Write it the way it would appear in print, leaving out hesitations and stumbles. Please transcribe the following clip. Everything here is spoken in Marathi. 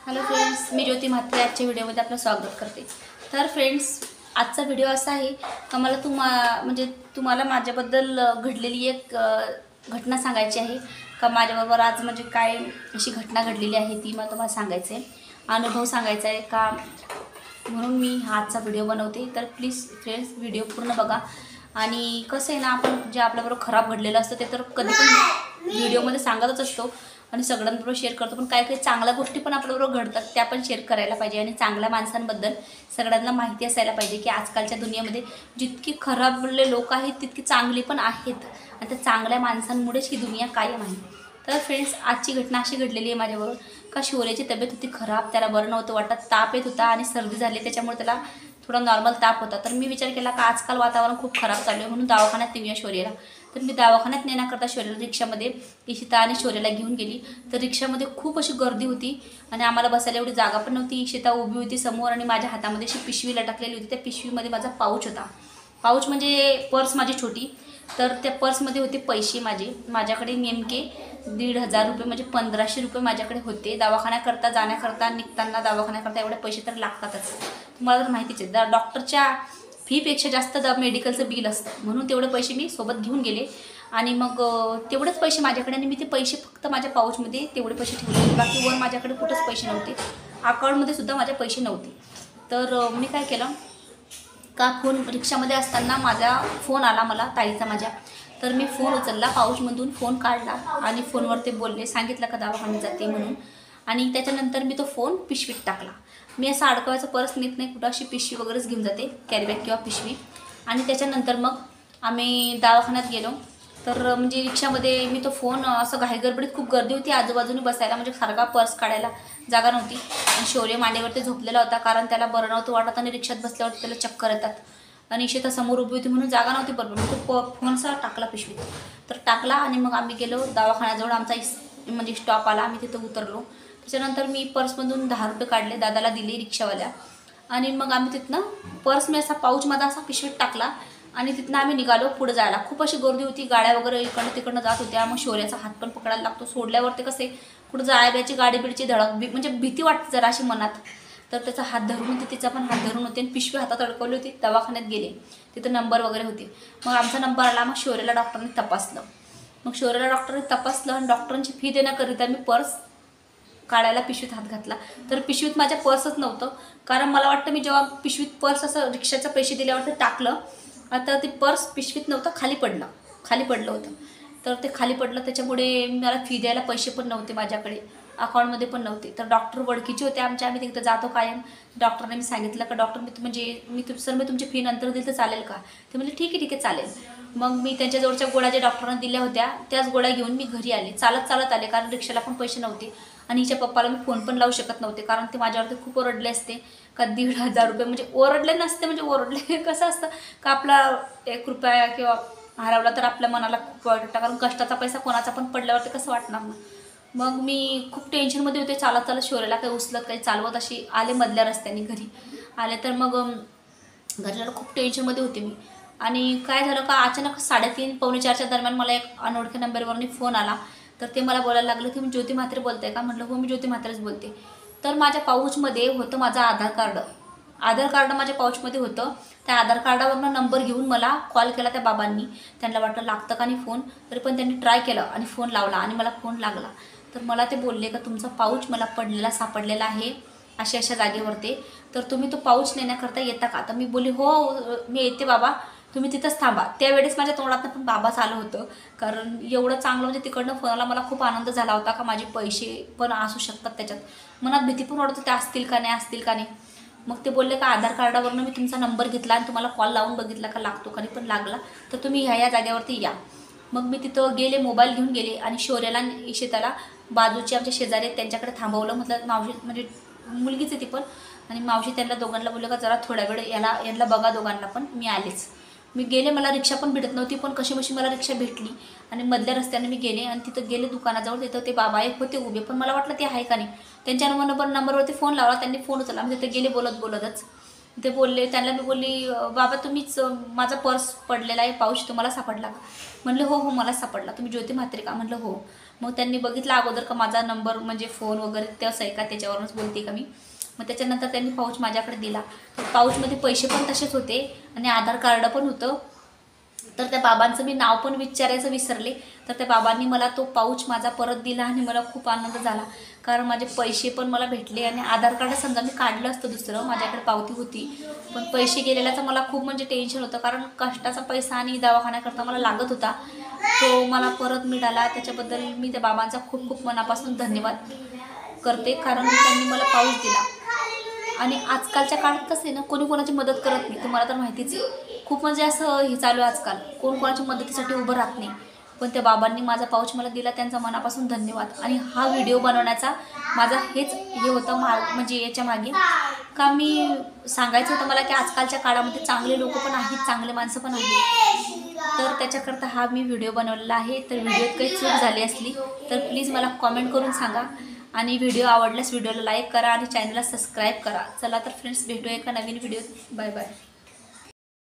हॅलो फ्रेंड्स, मी ज्योती म्हात्रे आजच्या व्हिडिओमध्ये आपलं स्वागत करते। तर फ्रेंड्स, आजचा व्हिडिओ असा आहे का मला तुम्हाला माझ्याबद्दल घडलेली एक घटना सांगायची आहे का माझ्याबरोबर आज काय अशी घटना घडलेली आहे ती मला तुम्हाला सांगायचं आहे, अनुभव सांगायचा आहे का, म्हणून मी आजचा व्हिडिओ बनवते। तर प्लीज फ्रेंड्स व्हिडिओ पूर्ण बघा। आणि कसं आहे ना, आपण जे आपल्याबरोबर खराब घडलेलं असतं ते तर कधी पण व्हिडिओमध्ये सांगतच असतो आणि सगळ्यांबरोबर शेअर करतो, पण काही काही चांगल्या गोष्टी पण आपल्याबरोबर घडतात त्या पण शेअर करायला पाहिजे। आणि चांगल्या माणसांबद्दल सगळ्यांना माहिती असायला पाहिजे की आजकालच्या दुनियेमध्ये जितकी खराबले लोक आहेत तितकी चांगली पण आहेत आणि त्या चांगल्या माणसांमुळेच ही दुनिया कायम आहे। तर फ्रेंड्स, आजची घटना अशी घडलेली आहे माझ्याबरोबर का शौर्याची तब्येत होती खराब, त्याला बरं नव्हतं वाटत, ताप येत होता आणि सर्दी झाली, त्याच्यामुळे त्याला थोडा नॉर्मल ताप होता। तर मी विचार केला का आजकाल वातावरण खूप खराब चालू आहे म्हणून दवाखान्यात नेऊया शौर्याला। तर मी दवाखान्यात नेण्याकरता शौर्याला रिक्षामध्ये इशिता आणि शौर्याला घेऊन गेली। तर रिक्षामध्ये खूप अशी गर्दी होती आणि आम्हाला बसायला एवढी जागा पण नव्हती। इशिता उभी होती समोर आणि माझ्या हातामध्ये अशी पिशवी लटकलेली होती, त्या पिशवीमध्ये माझा पाऊच होता। पाऊच म्हणजे पर्स माझी छोटी। तर त्या पर्समध्ये होते पैसे माझ्याकडे नेमके 1,500 रुपये म्हणजे 1,500 रुपये माझ्याकडे होते। दवाखान्याकरता जाण्याकरता निघताना दवाखान्याकरता एवढे पैसे तर लागतातच, तुम्हाला तर माहितीच आहे। डॉक्टरच्या फीपेक्षा जास्त मेडिकलचं बिल असतं म्हणून तेवढे पैसे मी सोबत घेऊन गेले आणि मग तेवढेच पैसे माझ्याकडे आणि मी ते पैसे फक्त माझ्या पाऊचमध्ये तेवढे पैसे ठेवले, बाकी वर माझ्याकडे कुठंच पैसे नव्हते, अकाउंटमध्ये सुद्धा माझे पैसे नव्हते। तर मी काय केलं का फोन रिक्षामध्ये असताना माझा फोन आला मला ताईचा माझ्या। तर मी फोन उचलला, पाऊचमधून फोन काढला आणि फोनवर ते बोलले, सांगितलं का दवाखान्यात जाते म्हणून। आणि त्याच्यानंतर मी तो फोन पिशवीत टाकला। मी असं अडकवायचं पर्स नेत नाही, कुठं अशी पिशवी वगैरेच घेऊन जाते, कॅरीबॅग किंवा पिशवी। आणि त्याच्यानंतर मग आम्ही दवाखान्यात गेलो। तर रिक्षामध्ये मी तो फोन असं घाईगडबडीत, खूप गर्दी होती आजूबाजूने बसायला, सारखा पर्स काढायला जागा नव्हती। आणि शौर्य मांडीवरती झोपलेला होता कारण त्याला बरं नव्हतं वाटत आणि रिक्षात बसल्यावर त्याला चक्कर येतात आणि इशिता समोर उभी होती म्हणून जागा नव्हती बरोबर, तो फोन असा टाकला पिशवीत। तर टाकला आणि मग आम्ही गेलो दवाखान्याजवळ, आमचा स्टॉप आला, आम्ही तिथं उतरलो। त्याच्यानंतर मी पर्समधून 10 रुपये काढले, दादाला दिले रिक्षावाल्या आणि मग आम्ही तिथनं पर्स मी असा पाऊच माझा असा पिशवीत टाकला आणि तिथनं आम्ही निघालो पुढे जायला। खूप अशी गर्दी होती, गाड्या वगैरे इकडनं तिकडनं जात होत्या। मग शौर्याचा हात पण पकडायला लागतो, सोडल्यावर ते कसे कुठं जायची गाडी बिडची धडक भीती वाटते जरा अशी मनात। तर त्याचा हात धरून होते, तिचा पण हात धरून होते आणि पिशवी हातात अडकवली होती। दवाखान्यात गेले, तिथं नंबर वगैरे होते। मग आमचा नंबर आला, मग शौर्याला डॉक्टरने तपासलं। मग शौर्याला डॉक्टरने तपासलं आणि डॉक्टरांची फी देण्याकरिता मी पर्स काढायला पिशवीत हात घातला। तर पिशवीत माझ्या पर्सच नव्हतं, कारण मला वाटतं मी जेव्हा पिशवीत पर्स असं रिक्षाचे पैसे दिल्यावर ते टाकलं, आता ते पर्स पिशवीत नव्हतं, खाली पडलं होतं। तर ते खाली पडलं, त्याच्यामुळे मला फी द्यायला पैसे पण नव्हते माझ्याकडे, अकाउंटमध्ये पण नव्हते। तर डॉक्टर ओळखीचे होते आमच्या, आम्ही तिथं जातो कायम। डॉक्टरने मी सांगितलं का डॉक्टर मी तुमची फी नंतर दिली तर चालेल का? ते म्हणजे ठीक आहे चालेल। मग मी त्यांच्याजवळच्या गोळ्या ज्या डॉक्टरांना दिल्या होत्या त्याच गोळ्या घेऊन मी घरी आले, चालत आले, कारण रिक्षाला पण पैसे नव्हते आणि हिच्या पप्पाला मी फोन पण लावू शकत नव्हते, कारण ते माझ्यावरती खूप ओरडले असते का 1,500 रुपये ओरडले नसते, ओरडले कसं असतं का आपला 1 रुपया किंवा हरवला तर आपल्या मनाला खूप वाईट वाटतं, कारण कष्टाचा पैसा कोणाचा पण पडल्यावरती कसं वाटणार ना। मग मी खूप टेन्शनमध्ये होते, चालत शौर्याला काही उचलत काही चालवत अशी आले, मधल्या रस्त्याने घरी आले। तर मग घरच्याला खूप टेन्शनमध्ये होते मी। आणि काय झालं का अचानक 3:30 पावणे 4च्या दरम्यान मला एक अनोळखी नंबरवरून फोन आला। तर ते मला बोलायला लागलं की मी ज्योती म्हात्रे बोलते का? म्हटलं हो, मी ज्योती म्हात्रेच बोलते। तर माझ्या पाऊचमध्ये होतं माझं आधार कार्ड माझ्या पाऊचमध्ये होतं। त्या आधार कार्डावरनं नंबर घेऊन मला कॉल केला त्या बाबांनी, त्यांना वाटलं लागतं का नाही फोन, तरी पण त्यांनी ट्राय केलं आणि फोन लावला आणि मला फोन लागला। तर मला ते बोलले का तुमचा पाऊच मला सापडलेला आहे अशा जागेवरती, तर तुम्ही तो पाऊच नेण्याकरता येता का? तर मी बोलली हो मी येते बाबा, तुम्ही तिथंच थांबा। त्यावेळेस माझ्या तोंडातनं पण बाबाच आलं होतं, कारण एवढं चांगलं तिकडनं फोनाला मला खूप आनंद झाला होता का माझे पैसे पण असू शकतात त्याच्यात, मनात भीती पण वाटत होती असतील का नाही। मग ते बोलले का आधार कार्डावरनं मी तुमचा नंबर घेतला आणि तुम्हाला कॉल लावून बघितला का लागतो का नाही, पण लागला, तर तुम्ही ह्या जागेवरती या। मग मी तिथं गेले, मोबाईल घेऊन गेले आणि शौर्याला इशिताला बाजूचे आमच्या शेजारी त्यांच्याकडे थांबवलं। म्हटलं मावशी मुलगीच आहे ती पण, आणि मावशी त्यांना दोघांना बोललं का जरा थोड्या वेळ यांना बघा दोघांना पण, मी आलेच। मी गेले, मला रिक्षा पण भेटत नव्हती, पण कशी मला रिक्षा भेटली आणि मधल्या रस्त्याने मी गेले आणि तिथं गेले दुकानाजवळ, तिथं ते बाबा एक होते उभे, पण मला वाटलं ते आहे का नाही। त्यांच्या नंबरवरती फोन लावला, त्यांनी फोन उचलला, मी तिथे गेले बोलतच। ते बोलले, त्यांना मी बोलली बाबा तुम्हीच, माझा पर्स पडलेला आहे, पाऊच तुम्हाला सापडला का? म्हणलं हो मला सापडला। तुम्ही ज्योती म्हात्रे का? म्हणलं हो। मग त्यांनी बघितलं अगोदर का माझा नंबर म्हणजे फोन वगैरे तसं आहे का, त्याच्यावरूनच बोलते का मी. मग त्याच्यानंतर त्यांनी पाऊच माझ्याकडे दिला. तर पाऊचमध्ये पैसे पण तसेच होते आणि आधार कार्ड पण होतं. तर त्या बाबांचं मी नाव पण विचारायचं विसरले. तर त्या बाबांनी मला तो पाऊच माझा परत दिला आणि मला खूप आनंद झाला, कारण माझे पैसे पण मला भेटले. आणि आधार कार्ड समजा मी काढलं असतं दुसरं, माझ्याकडे पावती होती, पण पैसे गेलेल्याचं मला खूप म्हणजे टेन्शन होतं, कारण कष्टाचा पैसा आणि दवाखान्याकरता मला लागत होता, तो मला परत मिळाला. त्याच्याबद्दल मी त्या बाबांचा खूप खूप मनापासून धन्यवाद करते, कारण त्यांनी मला पाऊच दिला. आणि आजकालच्या काळात कसं आहे ना, कोणी कोणाची मदत करत नाही, तुम्हाला तर माहितीच आहे. खूप म्हणजे असं हे चालू आहे आजकाल, कोण कोणाची मदतीसाठी उभं राहत नाही. पण त्या बाबांनी माझा पाऊच मला दिला, त्यांचा मनापासून धन्यवाद. आणि हा व्हिडिओ बनवण्याचा माझा हेच हे होतं म्हणजे याच्या मागे का मी सांगायचं होतं मला की आजकालच्या काळामध्ये चांगले लोक पण आहेत, चांगले माणसं पण आहेत. तर त्याच्याकरता हा मी व्हिडिओ बनवलेला आहे. तर व्हिडिओत काही चूक झाली असली तर प्लीज मला कॉमेंट करून सांगा. आणि व्हिडिओ आवडल्यास व्हिडिओला लाईक करा आणि चॅनलला सबस्क्राईब करा. चला तर फ्रेंड्स, भेटूया एका नवीन व्हिडिओत. Bye bye.